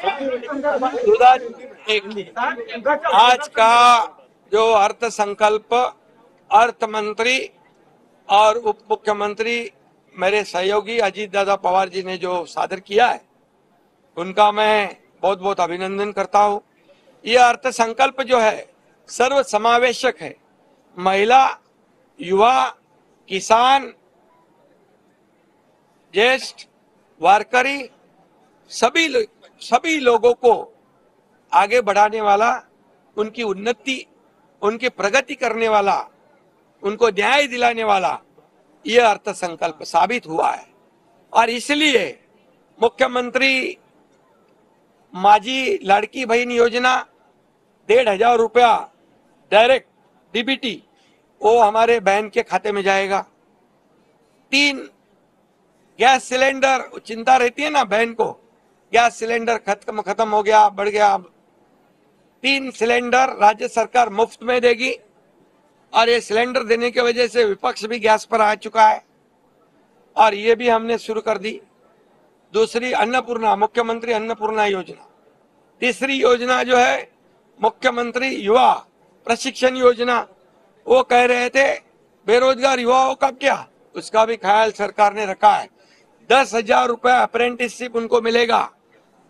आज का जो अर्थ संकल्प अर्थ मंत्री और उप मुख्यमंत्री मेरे सहयोगी अजीत दादा पवार जी ने जो सादर किया है, उनका मैं बहुत बहुत अभिनंदन करता हूं। यह अर्थ संकल्प जो है सर्व समावेशक है। महिला, युवा, किसान, ज्येष्ठ, वारकरी, सभी लोगों को आगे बढ़ाने वाला, उनकी उन्नति, उनकी प्रगति करने वाला, उनको न्याय दिलाने वाला यह अर्थ संकल्प साबित हुआ है। और इसलिए मुख्यमंत्री माझी लाड़की बहन योजना 1,500 रुपया डायरेक्ट डीबीटी वो हमारे बहन के खाते में जाएगा। 3 गैस सिलेंडर, चिंता रहती है ना बहन को, गैस सिलेंडर खत्म हो गया, बढ़ गया, 3 सिलेंडर राज्य सरकार मुफ्त में देगी। और ये सिलेंडर देने की वजह से विपक्ष भी गैस पर आ चुका है और ये भी हमने शुरू कर दी। दूसरी अन्नपूर्णा, मुख्यमंत्री अन्नपूर्णा योजना। तीसरी योजना जो है मुख्यमंत्री युवा प्रशिक्षण योजना। वो कह रहे थे बेरोजगार युवाओं का क्या, उसका भी ख्याल सरकार ने रखा है। 10,000 रुपया अप्रेंटिसशिप उनको मिलेगा।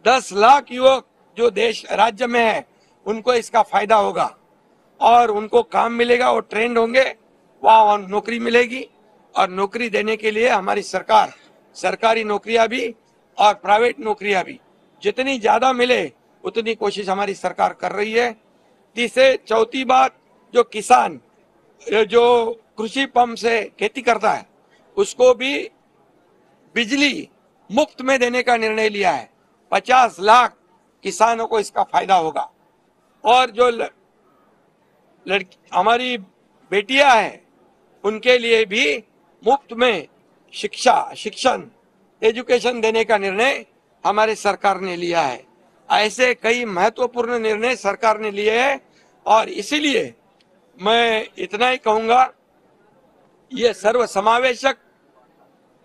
10 लाख युवक जो देश राज्य में है उनको इसका फायदा होगा और उनको काम मिलेगा, वो ट्रेंड होंगे, वहां नौकरी मिलेगी। और नौकरी देने के लिए हमारी सरकार सरकारी नौकरियां भी और प्राइवेट नौकरियां भी जितनी ज्यादा मिले उतनी कोशिश हमारी सरकार कर रही है। चौथी बात, जो किसान जो कृषि पंप से खेती करता है उसको भी बिजली मुफ्त में देने का निर्णय लिया है। 50 लाख किसानों को इसका फायदा होगा। और जो लड़की हमारी बेटियां हैं उनके लिए भी मुफ्त में शिक्षण एजुकेशन देने का निर्णय हमारे सरकार ने लिया है। ऐसे कई महत्वपूर्ण निर्णय सरकार ने लिए हैं और इसीलिए मैं इतना ही कहूंगा, ये सर्व समावेशक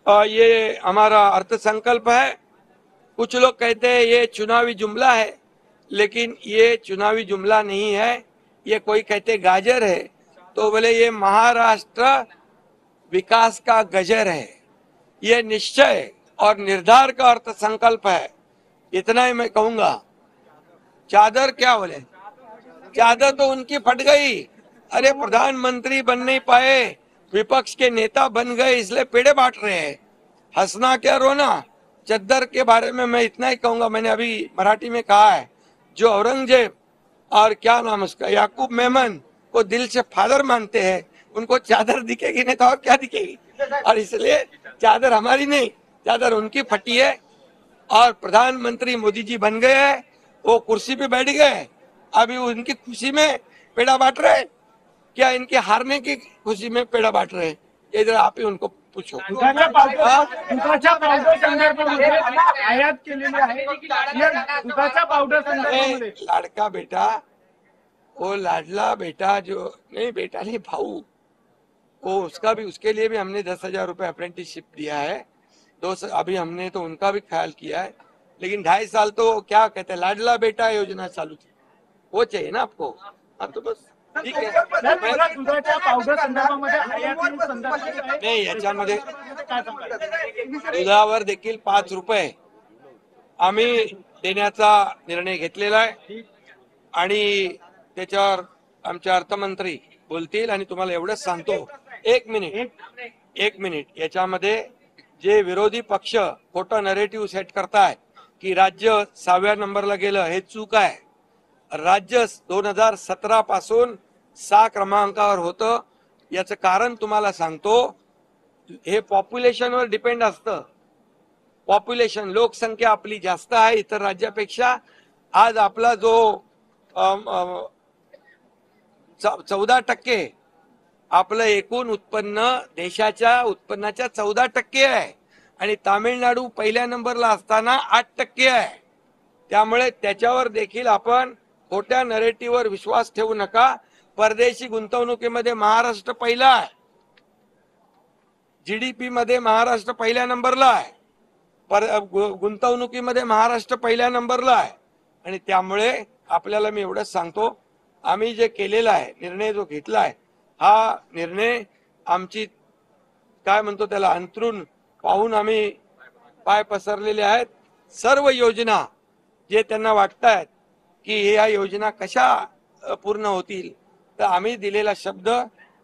ये हमारा अर्थ संकल्प है। कुछ लोग कहते हैं ये चुनावी जुमला है, लेकिन ये चुनावी जुमला नहीं है। ये कोई कहते गाजर है तो बोले ये महाराष्ट्र विकास का गजर है। ये निश्चय और निर्धार का अर्थ संकल्प है। इतना ही मैं कहूंगा। चादर क्या बोले, चादर तो उनकी फट गई। अरे प्रधानमंत्री बन नहीं पाए, विपक्ष के नेता बन गए, इसलिए पेड़े बांट रहे हैं। हंसना क्या रोना। चद्दर के बारे में मैं इतना ही कहूंगा, मैंने अभी मराठी में कहा है, जो औरंगजेब और क्या नाम उसका याकूब मेमन को दिल से फादर मानते हैं, उनको चादर दिखेगी नहीं तो और क्या दिखेगी। और इसलिए चादर हमारी नहीं, चादर उनकी फटी है। और प्रधानमंत्री मोदी जी बन गए हैं, वो कुर्सी पे बैठ गए, अभी उनकी खुशी में पेड़ा बांट रहे, क्या इनके हारने की खुशी में पेड़ा बांट रहे? ये जरा आप ही उनको पूछो। दुधाच्या पावडर संदर्भामध्ये आयात केलेली आहे, दुधाच्या पावडर संदर्भामध्ये लाडका बेटा, वो लाडला बेटा जो नहीं, बेटा नहीं भाऊ, वो उसका भी, उसके लिए भी हमने 10,000 रुपए अप्रेंटिसशिप दिया है। अभी हमने तो उनका भी ख्याल किया है, लेकिन 2.5 साल तो क्या कहते हैं लाडला बेटा योजना चालू थी, वो चाहिए ना आपको। हाँ तो बस ठीक है। दुधाच्या पावडर संदर्भामध्ये आयात नाही, याच्यामध्ये दुधावर देखील 5 रुपये आम्ही देण्याचा निर्णय घेतलेला आहे आणि त्याच्यावर आमचे अर्थमंत्री बोलतील आणि तुम्हाला एवढंच सांगतो, एक मिनिट याच्यामध्ये जे विरोधी पक्ष खोटं नरेटिव्ह सेट करतायत की राज्य 6व्या नंबरला गेलं, हे चूक आहे। राज्य 2017 पासून 6 क्रमांकावर होतं। याचं कारण तुम्हाला सांगतो, हे पॉप्युलेशनवर डिपेंड असतं। पॉप्युलेशन, लोकसंख्या आपली जास्त आहे इतर राज्यापेक्षा। आज आपला जो 14% आपलं एकूण उत्पन्न देशाच्या उत्पन्नाच्या 14% आहे आणि तामिळनाडू पहिल्या नंबरला असताना 8% आहे। त्यामुळे त्याच्यावर देखील आपण खोट्या नरेटिव्हवर विश्वास ठेवू नका। परदेशी गुंतवणुकीमध्ये महाराष्ट्र पहिला आहे, जीडीपी मध्ये महाराष्ट्र पहिल्या नंबरला आहे, गुंतवणुकीमध्ये महाराष्ट्र पहिल्या नंबरला आहे। आणि त्यामुळे आपल्याला मी एवढंच सांगतो, आम्ही जे केलेला आहे निर्णय जो घेतला आहे हा निर्णय आमची काय म्हणतो त्याला अंतरून पाहून आम्ही पाय पसरलेले आहेत. सर्व योजना जे त्यांना वाटतायत की या योजना कशा पूर्ण होतील, तर आम्ही दिलेला शब्द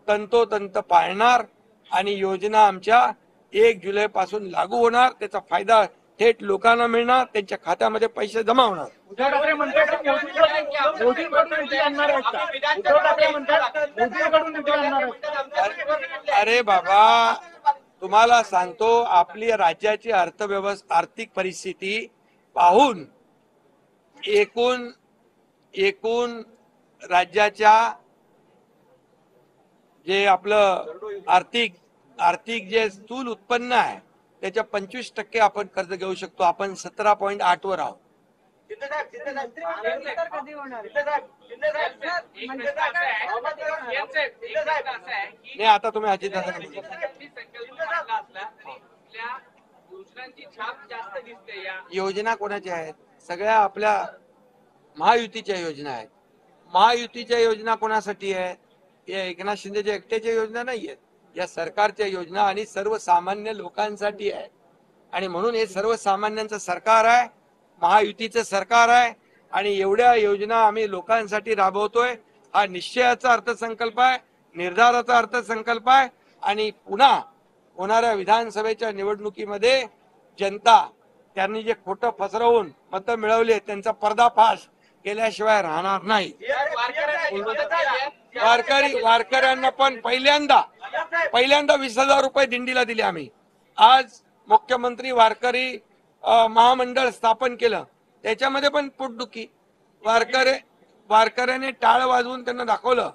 तंतोतंत पाळणार आणि योजना आमच्या 1 जुलै पासून लागू होणार. त्याचा फायदा थेट लोकांना मिळणार, त्यांच्या खात्यामध्ये पैसे जमा होणार. उद्धव ठाकरे म्हणतात मोदींकडून निधी आणणार आहेत का? उद्धव ठाकरे म्हणतात मोदींकडून निधी आणणार आहेत. अरे बाबा, तुम्हाला सांगतो, आपली राज्याची आर्थिक परिस्थिती पाहून एकूण राज्याच्या जे आपलं आर्थिक जे स्थूल उत्पन्न आहे त्याच्या 25% आपण कर्ज घेऊ शकतो. आपण 17.8 वर आहोत. नाही, आता तुम्ही अजित दादा योजना कोणाच्या आहेत? सगळ्या आपल्या महायुतीच्या योजना आहेत. महायुतीच्या योजना कोणासाठी आहेत? या एकनाथ शिंदेच्या एकट्याच्या योजना नाही आहेत, या सरकारच्या योजना आणि सर्वसामान्य लोकांसाठी आहे. आणि म्हणून हे सर्वसामान्यांचं सरकार आहे, महायुतीचं सरकार आहे आणि एवढ्या योजना आम्ही लोकांसाठी राबवतोय. हा निश्चयाचा अर्थसंकल्प आहे, निर्धाराचा अर्थसंकल्प आहे. आणि पुन्हा होणाऱ्या विधानसभेच्या निवडणुकीमध्ये जनता त्यांनी जे खोटं पसरवून मतं मिळवले त्यांचा पर्दाफाश केल्याशिवाय राहणार नाही. वारकऱ्यांना पण पहिल्यांदा 20,000 रुपये दिंडीला दिले आम्ही. आज मुख्यमंत्री वारकरी महामंडळ स्थापन केलं, त्याच्यामध्ये पण पोटदुखी. वारकऱ्याने टाळ वाजवून त्यांना दाखवलं